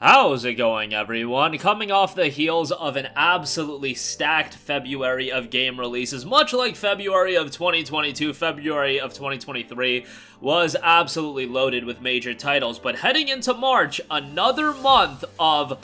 How's it going, everyone? Coming off the heels of an absolutely stacked February of game releases, much like February of 2022, February of 2023 was absolutely loaded with major titles, but heading into March, another month of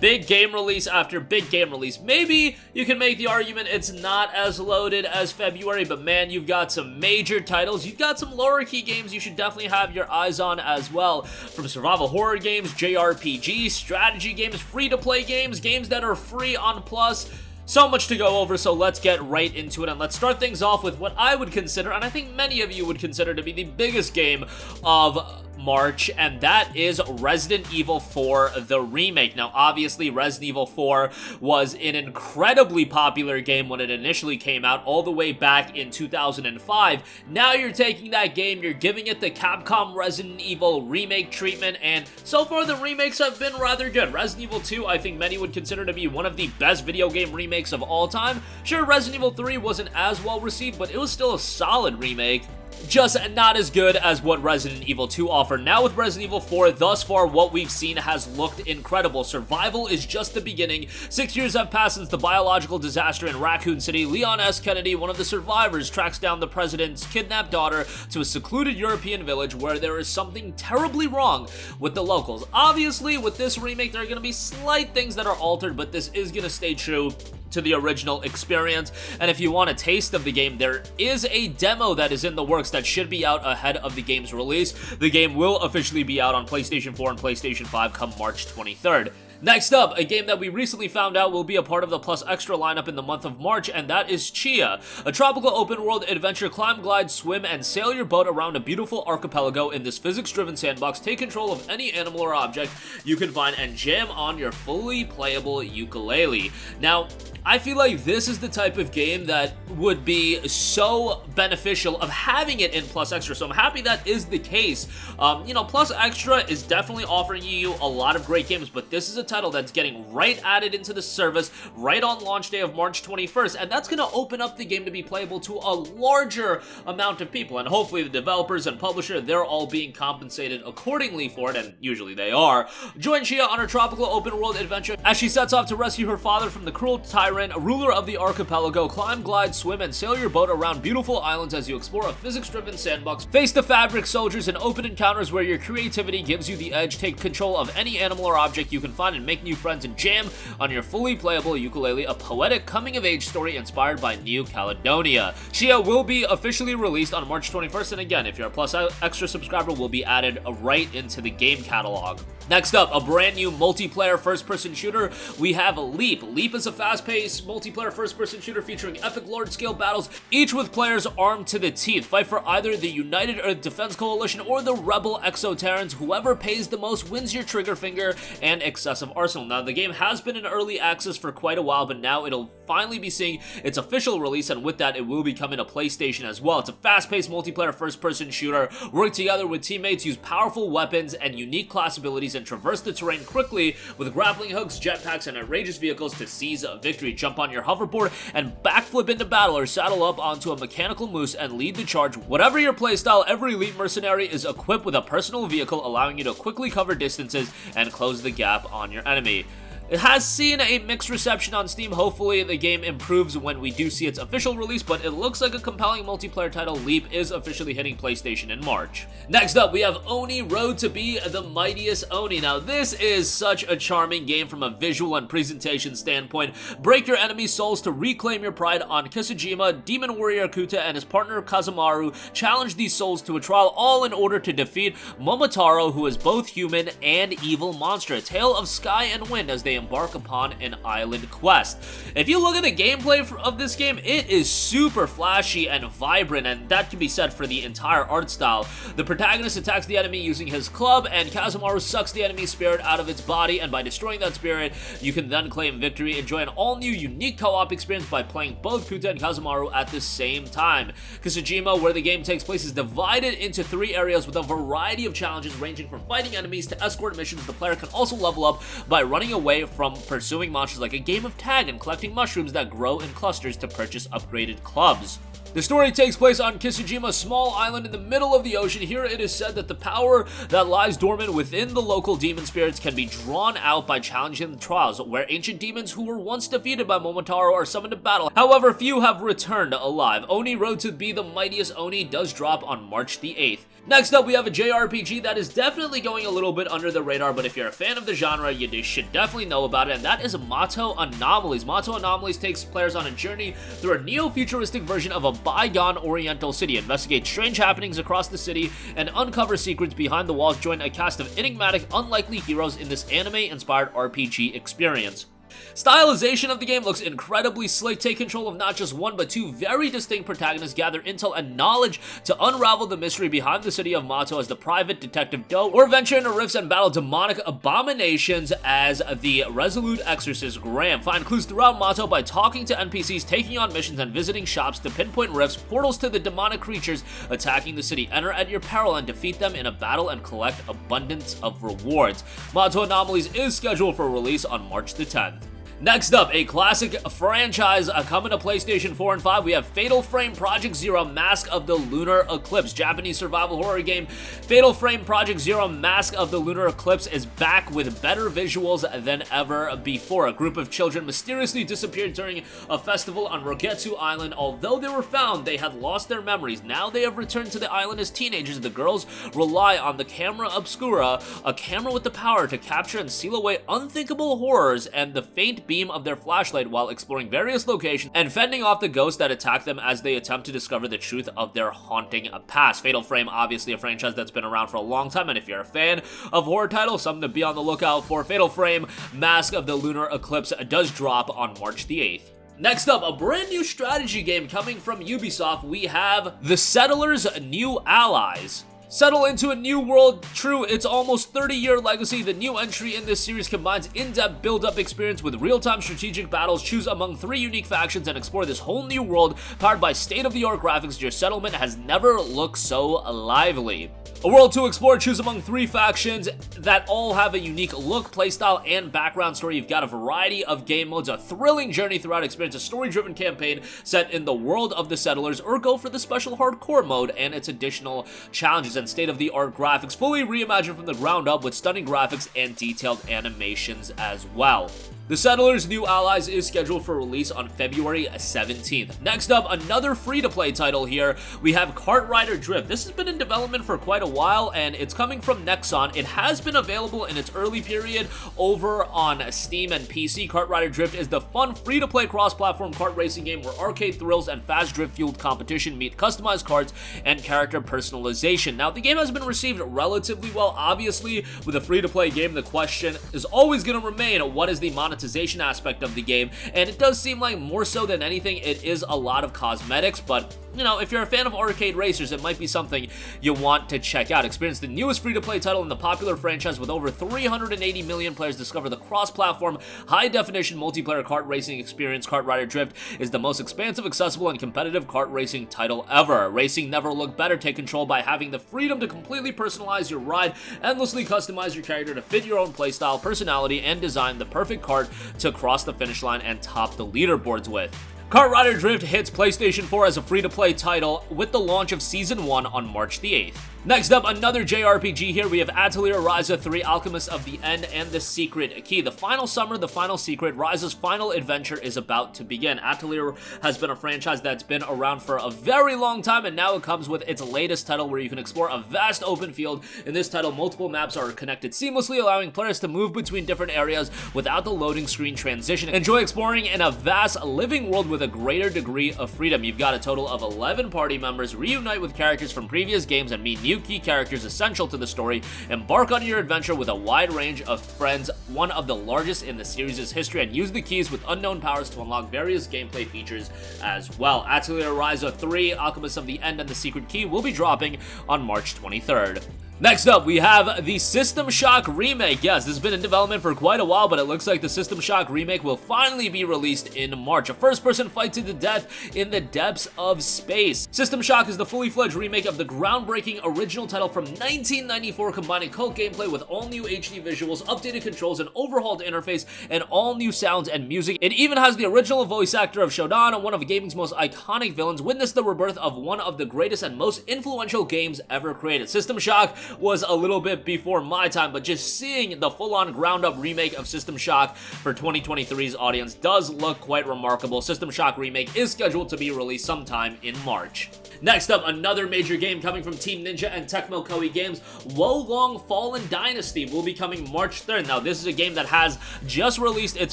big game release after big game release. Maybe you can make the argument it's not as loaded as February, but man, you've got some major titles. You've got some lower key games you should definitely have your eyes on as well. From survival horror games, JRPGs, strategy games, free-to-play games, games that are free on Plus. So much to go over, so let's get right into it, and let's start things off with what I would consider, and I think many of you would consider to be the biggest game of March, and that is Resident Evil 4, the remake. Now, obviously, Resident Evil 4 was an incredibly popular game when it initially came out, all the way back in 2005. Now you're taking that game, you're giving it the Capcom Resident Evil remake treatment, and so far the remakes have been rather good. Resident Evil 2, I think many would consider to be one of the best video game remakes of all time. Sure, Resident Evil 3 wasn't as well received, but it was still a solid remake. Just not as good as what Resident Evil 2 offered. Now with Resident Evil 4, thus far what we've seen has looked incredible. Survival is just the beginning. 6 years have passed since the biological disaster in Raccoon City. Leon S. Kennedy, one of the survivors, tracks down the president's kidnapped daughter to a secluded European village where there is something terribly wrong with the locals. Obviously, with this remake, there are going to be slight things that are altered, but this is going to stay true to the original experience. And if you want a taste of the game, there is a demo that is in the works that should be out ahead of the game's release. The game will officially be out on PlayStation 4 and PlayStation 5 come March 23rd. Next up, a game that we recently found out will be a part of the Plus Extra lineup in the month of March, and that is Chia, a tropical open-world adventure. Climb, glide, swim, and sail your boat around a beautiful archipelago in this physics-driven sandbox. Take control of any animal or object you can find and jam on your fully playable ukulele. Now, I feel like this is the type of game that would be so beneficial of having it in Plus Extra, so I'm happy that is the case. Plus Extra is definitely offering you a lot of great games, but this is a title that's getting right added into the service right on launch day of March 21st, and that's going to open up the game to be playable to a larger amount of people, and hopefully the developers and publisher, they're all being compensated accordingly for it, and usually they are. Join Chia on her tropical open world adventure as she sets off to rescue her father from the cruel tyrant, ruler of the archipelago. Climb, glide, swim, and sail your boat around beautiful islands as you explore a physics-driven sandbox. Face the fabric soldiers in open encounters where your creativity gives you the edge. Take control of any animal or object you can find and make new friends, and jam on your fully playable ukulele, a poetic coming-of-age story inspired by New Caledonia. Chia will be officially released on March 21st, and again, if you're a Plus Extra subscriber, will be added right into the game catalog. Next up, a brand new multiplayer first-person shooter. We have Leap. Leap is a fast-paced multiplayer first-person shooter featuring epic large-scale battles, each with players armed to the teeth. Fight for either the United Earth Defense Coalition or the Rebel Exoterrans. Whoever pays the most wins your trigger finger and excessive arsenal. Now, the game has been in early access for quite a while, but now it'll finally be seeing its official release, and with that, it will be coming to PlayStation as well. It's a fast-paced multiplayer first-person shooter. Work together with teammates, use powerful weapons and unique class abilities, and traverse the terrain quickly with grappling hooks, jetpacks, and outrageous vehicles to seize a victory. Jump on your hoverboard and backflip into battle, or saddle up onto a mechanical moose and lead the charge. Whatever your playstyle, every elite mercenary is equipped with a personal vehicle, allowing you to quickly cover distances and close the gap on your enemy. It has seen a mixed reception on Steam. Hopefully the game improves when we do see its official release, but it looks like a compelling multiplayer title. Leap is officially hitting PlayStation in March. Next up, we have Oni Road to be the Mightiest Oni. Now, this is such a charming game from a visual and presentation standpoint. Break your enemies' souls to reclaim your pride on Kisujima. Demon Warrior Kuta and his partner Kazamaru challenge these souls to a trial, all in order to defeat Momotaro, who is both human and evil monster. A tale of sky and wind as they embark upon an island quest. If you look at the gameplay of this game, it is super flashy and vibrant, and that can be said for the entire art style. The protagonist attacks the enemy using his club, and Kazamaru sucks the enemy's spirit out of its body, and by destroying that spirit, you can then claim victory. Enjoy an all-new unique co-op experience by playing both Kuta and Kazamaru at the same time. Kisujima, where the game takes place, is divided into 3 areas with a variety of challenges ranging from fighting enemies to escort missions. The player can also level up by running away from pursuing monsters, like a game of tag and collecting mushrooms that grow in clusters to purchase upgraded clubs. The story takes place on Kisujima, a small island in the middle of the ocean. Here it is said that the power that lies dormant within the local demon spirits can be drawn out by challenging the trials, where ancient demons who were once defeated by Momotaro are summoned to battle. However, few have returned alive. Oni Road to be the Mightiest Oni does drop on March the 8th. Next up, we have a JRPG that is definitely going a little bit under the radar, but if you're a fan of the genre, you should definitely know about it, and that is Mato Anomalies. Mato Anomalies takes players on a journey through a neo-futuristic version of a bygone oriental city. Investigate strange happenings across the city and uncover secrets behind the walls. Join a cast of enigmatic, unlikely heroes in this anime-inspired RPG experience. Stylization of the game looks incredibly slick. Take control of not just one but two very distinct protagonists, gather intel and knowledge to unravel the mystery behind the city of Mato as the private detective Do, or venture into rifts and battle demonic abominations as the resolute exorcist Graham. Find clues throughout Mato by talking to NPCs, taking on missions, and visiting shops to pinpoint rifts, portals to the demonic creatures attacking the city. Enter at your peril and defeat them in a battle and collect abundance of rewards. Mato Anomalies is scheduled for release on March the 10th. Next up, a classic franchise coming to PlayStation 4 and 5. We have Fatal Frame Project Zero Mask of the Lunar Eclipse. Japanese survival horror game Fatal Frame Project Zero Mask of the Lunar Eclipse is back with better visuals than ever before. A group of children mysteriously disappeared during a festival on Rogetsu Island. Although they were found, they had lost their memories. Now they have returned to the island as teenagers. The girls rely on the camera obscura, a camera with the power to capture and seal away unthinkable horrors, and the faint beam of their flashlight while exploring various locations and fending off the ghosts that attack them as they attempt to discover the truth of their haunting past. Fatal Frame, obviously a franchise that's been around for a long time, and if you're a fan of horror titles, something to be on the lookout for. Fatal Frame Mask of the Lunar Eclipse does drop on March the 8th. Next up, a brand new strategy game coming from Ubisoft. We have The Settlers' New Allies. Settle into a new world. True, its almost 30-year legacy, the new entry in this series combines in-depth build-up experience with real-time strategic battles. Choose among 3 unique factions and explore this whole new world powered by state-of-the-art graphics. Your settlement has never looked so lively. A world to explore. Choose among 3 factions that all have a unique look, playstyle, and background story. You've got a variety of game modes, a thrilling journey throughout, experience a story-driven campaign set in the world of the Settlers, or go for the special hardcore mode and its additional challenges and state-of-the-art graphics, fully reimagined from the ground up with stunning graphics and detailed animations as well. The Settlers' New Allies is scheduled for release on February 17th. Next up, another free-to-play title here. We have KartRider Drift. This has been in development for quite a while, and it's coming from Nexon. It has been available in its early period over on Steam and PC. KartRider Drift is the fun, free-to-play cross-platform kart racing game where arcade thrills and fast drift-fueled competition meet customized karts and character personalization. Now, the game has been received relatively well. Obviously, with a free-to-play game, the question is always going to remain, what is the monetization aspect of the game? And it does seem like more so than anything, it is a lot of cosmetics, but you know, if you're a fan of arcade racers, it might be something you want to check out. Experience the newest free-to-play title in the popular franchise with over 380 million players. Discover the cross-platform, high-definition multiplayer kart racing experience. KartRider Drift is the most expansive, accessible, and competitive kart racing title ever. Racing never looked better. Take control by having the freedom to completely personalize your ride, endlessly customize your character to fit your own playstyle, personality, and design the perfect kart to cross the finish line and top the leaderboards with. KartRider Drift hits PlayStation 4 as a free-to-play title with the launch of Season 1 on March the 8th. Next up, another JRPG here. We have Atelier, Ryza 3, Alchemist of the End, and The Secret Key. The final summer, the final secret, Ryza's final adventure is about to begin. Atelier has been a franchise that's been around for a very long time, and now it comes with its latest title where you can explore a vast open field. In this title, multiple maps are connected seamlessly, allowing players to move between different areas without the loading screen transition. Enjoy exploring in a vast living world with a greater degree of freedom. You've got a total of 11 party members. Reunite with characters from previous games and meet new key characters essential to the story. Embark on your adventure with a wide range of friends, one of the largest in the series' history, and use the keys with unknown powers to unlock various gameplay features as well. Atelier Ryza 3, Alchemist of the End, and The Secret Key will be dropping on March 23rd. Next up, we have the System Shock Remake. Yes, this has been in development for quite a while, but it looks like the System Shock Remake will finally be released in March. A first-person fight to the death in the depths of space. System Shock is the fully-fledged remake of the groundbreaking original title from 1994, combining cult gameplay with all-new HD visuals, updated controls, an overhauled interface, and all-new sounds and music. It even has the original voice actor of Shodan, one of gaming's most iconic villains, witness the rebirth of one of the greatest and most influential games ever created. System Shock was a little bit before my time, but just seeing the full-on ground-up remake of System Shock for 2023's audience does look quite remarkable. System Shock Remake is scheduled to be released sometime in March. Next up, another major game coming from Team Ninja and Tecmo Koei Games, Wo Long Fallen Dynasty will be coming March 3rd. Now, this is a game that has just released its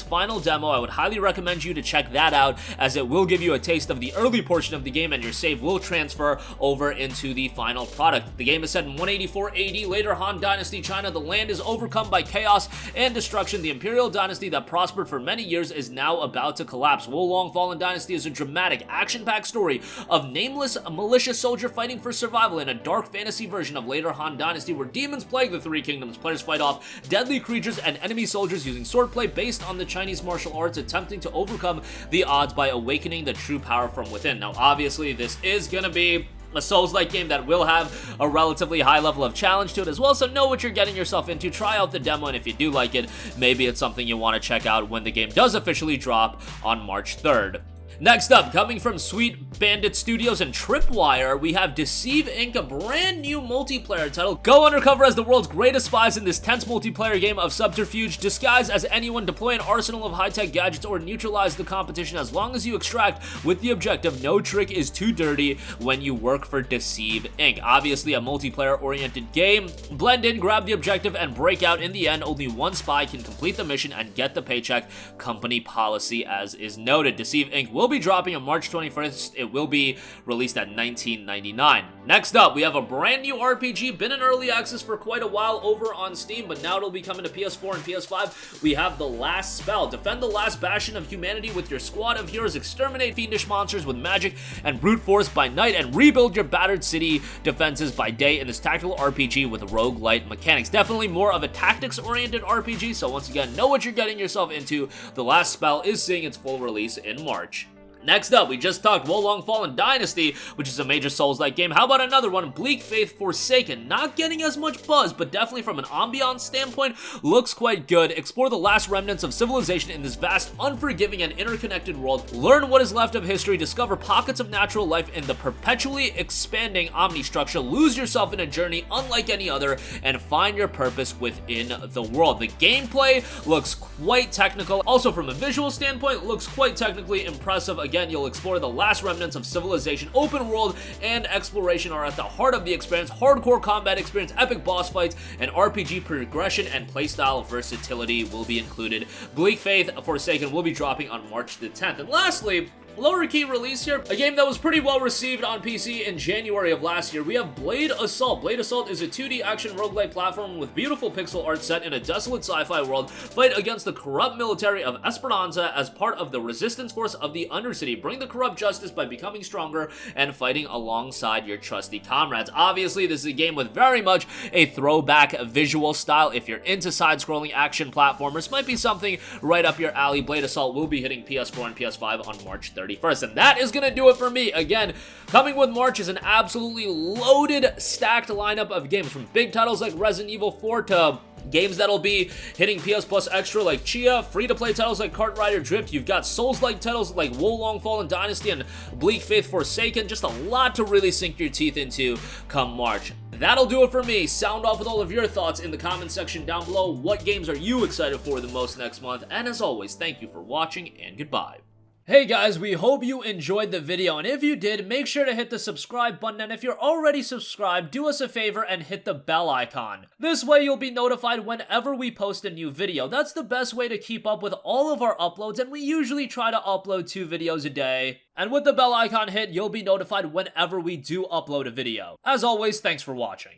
final demo. I would highly recommend you to check that out, as it will give you a taste of the early portion of the game, and your save will transfer over into the final product. The game is set in 184 AD, later Han Dynasty China. The land is overcome by chaos and destruction. The Imperial Dynasty that prospered for many years is now about to collapse. Wo Long Fallen Dynasty is a dramatic, action-packed story of nameless militia soldier fighting for survival in a dark fantasy version of later Han Dynasty, where demons plague the Three Kingdoms. Players fight off deadly creatures and enemy soldiers using swordplay based on the Chinese martial arts, attempting to overcome the odds by awakening the true power from within. Now, obviously, this is gonna be a Souls-like game that will have a relatively high level of challenge to it as well, so know what you're getting yourself into. Try out the demo, and if you do like it, maybe it's something you want to check out when the game does officially drop on March 3rd. Next up, coming from Sweet Bandit Studios and Tripwire, we have Deceive Inc., a brand new multiplayer title. Go undercover as the world's greatest spies in this tense multiplayer game of subterfuge. Disguise as anyone, deploy an arsenal of high-tech gadgets, or neutralize the competition as long as you extract with the objective. No trick is too dirty when you work for Deceive Inc. Obviously a multiplayer-oriented game. Blend in, grab the objective, and break out. In the end, only one spy can complete the mission and get the paycheck. Company policy as is noted. Deceive Inc. will be dropping on March 21st. It will be released at $19.99. Next up, we have a brand new RPG, been in early access for quite a while over on Steam, but now it'll be coming to PS4 and PS5. We have The Last Spell. Defend the last bastion of humanity with your squad of heroes, exterminate fiendish monsters with magic and brute force by night, and rebuild your battered city defenses by day in this tactical RPG with roguelite mechanics. Definitely more of a tactics-oriented RPG, so once again, know what you're getting yourself into. The Last Spell is seeing its full release in March. Next up, we just talked Wo Long Fallen Dynasty, which is a major Souls-like game. How about another one, Bleak Faith Forsaken? Not getting as much buzz, but definitely from an ambiance standpoint, looks quite good. Explore the last remnants of civilization in this vast, unforgiving, and interconnected world. Learn what is left of history, discover pockets of natural life in the perpetually expanding omni-structure. Lose yourself in a journey unlike any other, and find your purpose within the world. The gameplay looks quite technical. Also, from a visual standpoint, looks quite technically impressive. Again, you'll explore the last remnants of civilization. Open world and exploration are at the heart of the experience. Hardcore combat experience, epic boss fights, and RPG progression and playstyle versatility will be included. Bleak Faith Forsaken will be dropping on March the 10th. And lastly, lower key release here, a game that was pretty well received on PC in January of last year. We have Blade Assault. Blade Assault is a 2D action roguelike platform with beautiful pixel art set in a desolate sci-fi world. Fight against the corrupt military of Esperanza as part of the resistance force of the Undercity. Bring the corrupt justice by becoming stronger and fighting alongside your trusty comrades. Obviously, this is a game with very much a throwback visual style. If you're into side-scrolling action platformers, might be something right up your alley. Blade Assault will be hitting PS4 and PS5 on March 31st. And that is going to do it for me. Again, coming with March is an absolutely loaded, stacked lineup of games, from big titles like Resident Evil 4 to games that'll be hitting PS Plus Extra like Chia, free-to-play titles like KartRider Drift. You've got Souls-like titles like Wo Long Fallen Dynasty and Bleak Faith Forsaken. Just a lot to really sink your teeth into come March. That'll do it for me. Sound off with all of your thoughts in the comment section down below. What games are you excited for the most next month? And as always, thank you for watching, and goodbye. Hey guys, we hope you enjoyed the video, and if you did, make sure to hit the subscribe button, and if you're already subscribed, do us a favor and hit the bell icon. This way you'll be notified whenever we post a new video. That's the best way to keep up with all of our uploads, and we usually try to upload 2 videos a day. And with the bell icon hit, you'll be notified whenever we do upload a video. As always, thanks for watching.